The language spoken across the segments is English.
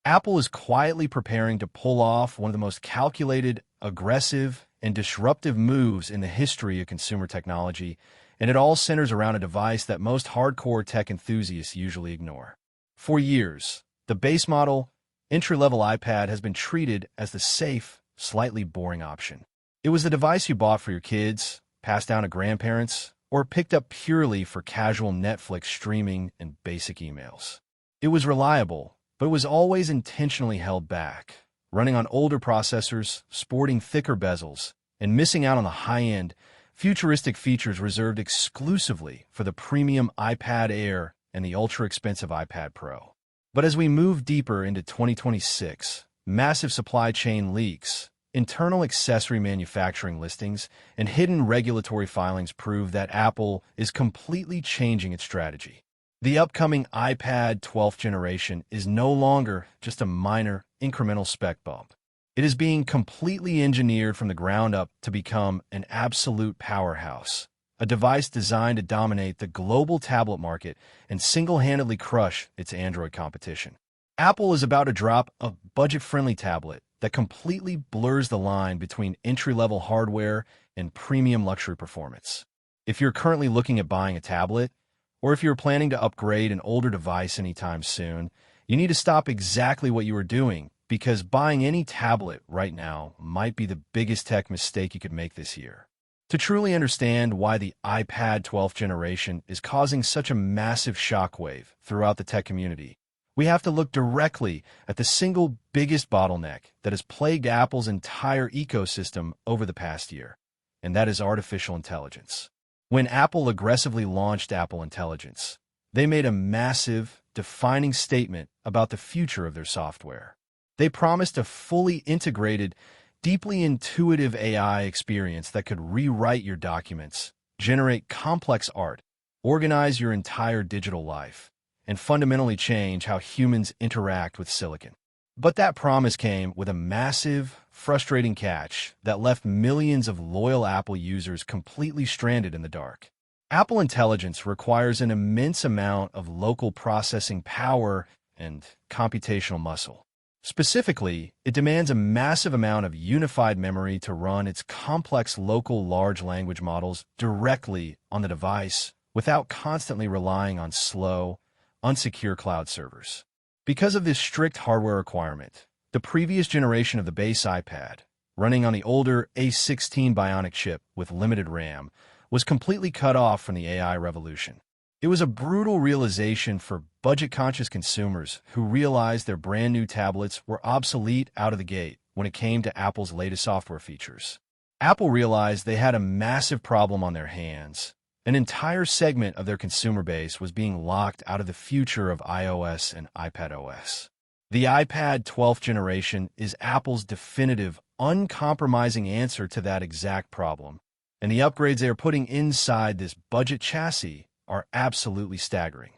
Apple is quietly preparing to pull off one of the most calculated, aggressive, and disruptive moves in the history of consumer technology, and it all centers around a device that most hardcore tech enthusiasts usually ignore. For years, the base model, entry-level iPad has been treated as the safe, slightly boring option. It was the device you bought for your kids, passed down to grandparents, or picked up purely for casual Netflix streaming and basic emails. It was reliable, but it was always intentionally held back, running on older processors, sporting thicker bezels, and missing out on the high-end, futuristic features reserved exclusively for the premium iPad Air and the ultra-expensive iPad Pro. But as we move deeper into 2026, massive supply chain leaks, internal accessory manufacturing listings, and hidden regulatory filings prove that Apple is completely changing its strategy. The upcoming iPad 12th generation is no longer just a minor, incremental spec bump. It is being completely engineered from the ground up to become an absolute powerhouse, a device designed to dominate the global tablet market and single-handedly crush its Android competition. Apple is about to drop a budget-friendly tablet that completely blurs the line between entry-level hardware and premium luxury performance. If you're currently looking at buying a tablet, or if you're planning to upgrade an older device anytime soon, you need to stop exactly what you are doing, because buying any tablet right now might be the biggest tech mistake you could make this year. To truly understand why the iPad 12th generation is causing such a massive shockwave throughout the tech community, we have to look directly at the single biggest bottleneck that has plagued Apple's entire ecosystem over the past year, and that is artificial intelligence. When Apple aggressively launched Apple Intelligence, they made a massive, defining statement about the future of their software. They promised a fully integrated, deeply intuitive AI experience that could rewrite your documents, generate complex art, organize your entire digital life, and fundamentally change how humans interact with silicon. But that promise came with a massive, frustrating catch that left millions of loyal Apple users completely stranded in the dark. Apple Intelligence requires an immense amount of local processing power and computational muscle. Specifically, it demands a massive amount of unified memory to run its complex local large language models directly on the device without constantly relying on slow, unsecure cloud servers. Because of this strict hardware requirement, the previous generation of the base iPad, running on the older A16 Bionic chip with limited RAM, was completely cut off from the AI revolution. It was a brutal realization for budget-conscious consumers who realized their brand-new tablets were obsolete out of the gate when it came to Apple's latest software features. Apple realized they had a massive problem on their hands. An entire segment of their consumer base was being locked out of the future of iOS and iPadOS. The iPad 12th generation is Apple's definitive, uncompromising answer to that exact problem, and the upgrades they are putting inside this budget chassis are absolutely staggering.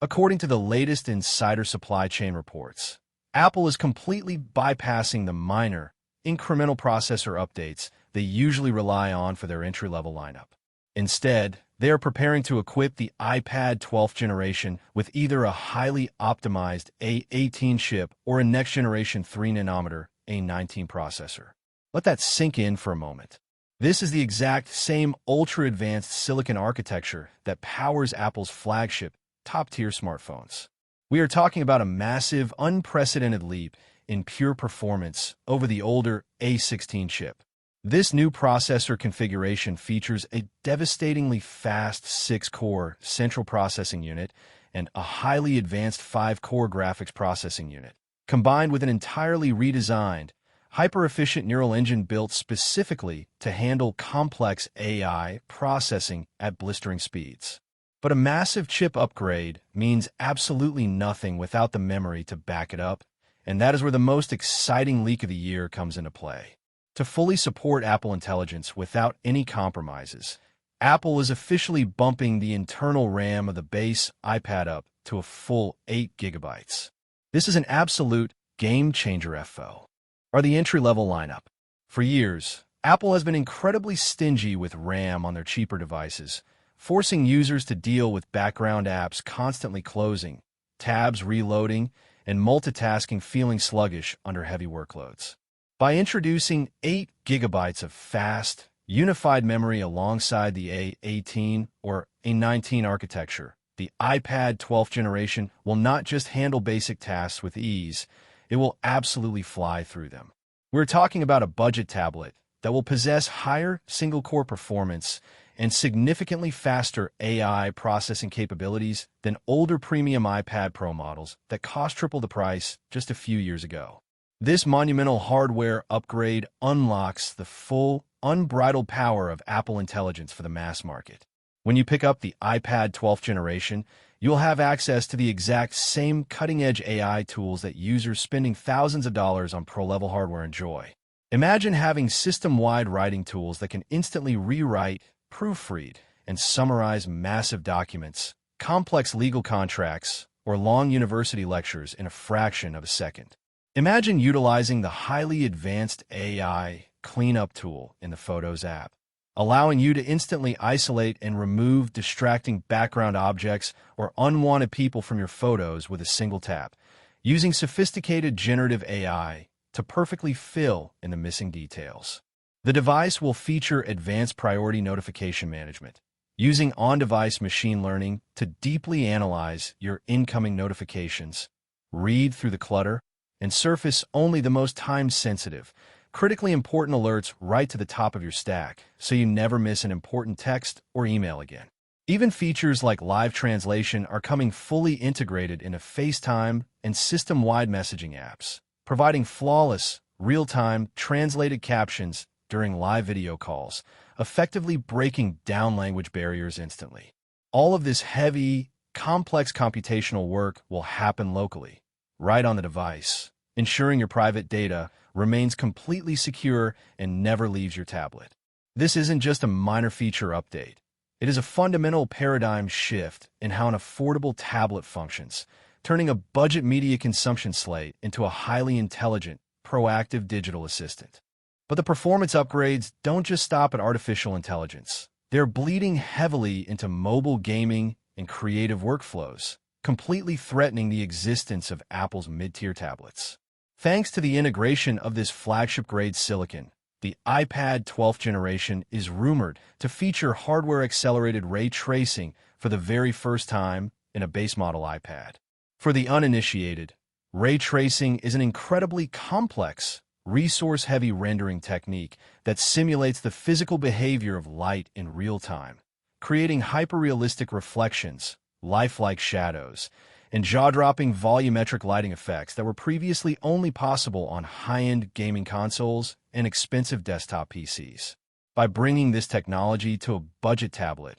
According to the latest insider supply chain reports, Apple is completely bypassing the minor, incremental processor updates they usually rely on for their entry-level lineup. Instead, they are preparing to equip the iPad 12th generation with either a highly optimized A18 chip or a next-generation 3nm A19 processor. Let that sink in for a moment. This is the exact same ultra-advanced silicon architecture that powers Apple's flagship, top-tier smartphones. We are talking about a massive, unprecedented leap in pure performance over the older A16 chip. This new processor configuration features a devastatingly fast 6-core central processing unit and a highly advanced 5-core graphics processing unit, combined with an entirely redesigned, hyper-efficient neural engine built specifically to handle complex AI processing at blistering speeds. But a massive chip upgrade means absolutely nothing without the memory to back it up, and that is where the most exciting leak of the year comes into play. To fully support Apple Intelligence without any compromises, Apple is officially bumping the internal RAM of the base iPad up to a full 8 GB. This is an absolute game-changer FO. Are the entry-level lineup. For years, Apple has been incredibly stingy with RAM on their cheaper devices, forcing users to deal with background apps constantly closing, tabs reloading, and multitasking feeling sluggish under heavy workloads. By introducing 8 gigabytes of fast, unified memory alongside the A18 or A19 architecture, the iPad 12th generation will not just handle basic tasks with ease, it will absolutely fly through them. We're talking about a budget tablet that will possess higher single-core performance and significantly faster AI processing capabilities than older premium iPad Pro models that cost triple the price just a few years ago. This monumental hardware upgrade unlocks the full, unbridled power of Apple Intelligence for the mass market. When you pick up the iPad 12th generation, you'll have access to the exact same cutting-edge AI tools that users spending thousands of dollars on pro-level hardware enjoy. Imagine having system-wide writing tools that can instantly rewrite, proofread, and summarize massive documents, complex legal contracts, or long university lectures in a fraction of a second. Imagine utilizing the highly advanced AI cleanup tool in the Photos app, allowing you to instantly isolate and remove distracting background objects or unwanted people from your photos with a single tap, using sophisticated generative AI to perfectly fill in the missing details. The device will feature advanced priority notification management, using on-device machine learning to deeply analyze your incoming notifications, read through the clutter, and surface only the most time-sensitive, critically important alerts right to the top of your stack, so you never miss an important text or email again. Even features like live translation are coming fully integrated into FaceTime and system-wide messaging apps, providing flawless, real-time translated captions during live video calls, effectively breaking down language barriers instantly. All of this heavy, complex computational work will happen locally, right on the device, ensuring your private data remains completely secure and never leaves your tablet. This isn't just a minor feature update. It is a fundamental paradigm shift in how an affordable tablet functions, turning a budget media consumption slate into a highly intelligent, proactive digital assistant. But the performance upgrades don't just stop at artificial intelligence. They're bleeding heavily into mobile gaming and creative workflows, completely threatening the existence of Apple's mid-tier tablets. Thanks to the integration of this flagship-grade silicon, the iPad 12th generation is rumored to feature hardware-accelerated ray tracing for the very first time in a base model iPad. For the uninitiated, ray tracing is an incredibly complex, resource-heavy rendering technique that simulates the physical behavior of light in real time, creating hyper-realistic reflections, lifelike shadows, and jaw-dropping volumetric lighting effects that were previously only possible on high-end gaming consoles and expensive desktop PCs. By bringing this technology to a budget tablet,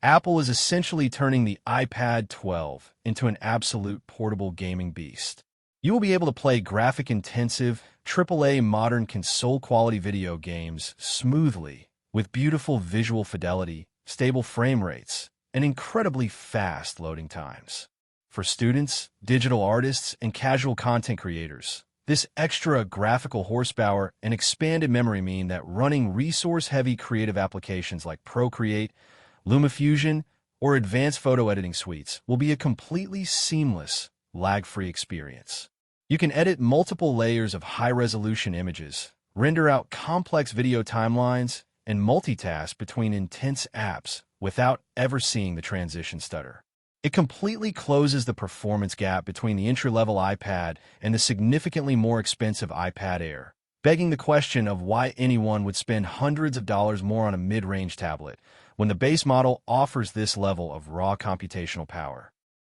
Apple is essentially turning the iPad 12 into an absolute portable gaming beast. You will be able to play graphic-intensive, AAA modern console-quality video games smoothly, with beautiful visual fidelity, stable frame rates, and incredibly fast loading times. For students, digital artists, and casual content creators, this extra graphical horsepower and expanded memory mean that running resource-heavy creative applications like Procreate, LumaFusion, or advanced photo editing suites will be a completely seamless, lag-free experience. You can edit multiple layers of high-resolution images, render out complex video timelines, and multitask between intense apps without ever seeing the transition stutter. It completely closes the performance gap between the entry-level iPad and the significantly more expensive iPad Air, begging the question of why anyone would spend hundreds of dollars more on a mid-range tablet when the base model offers this level of raw computational power.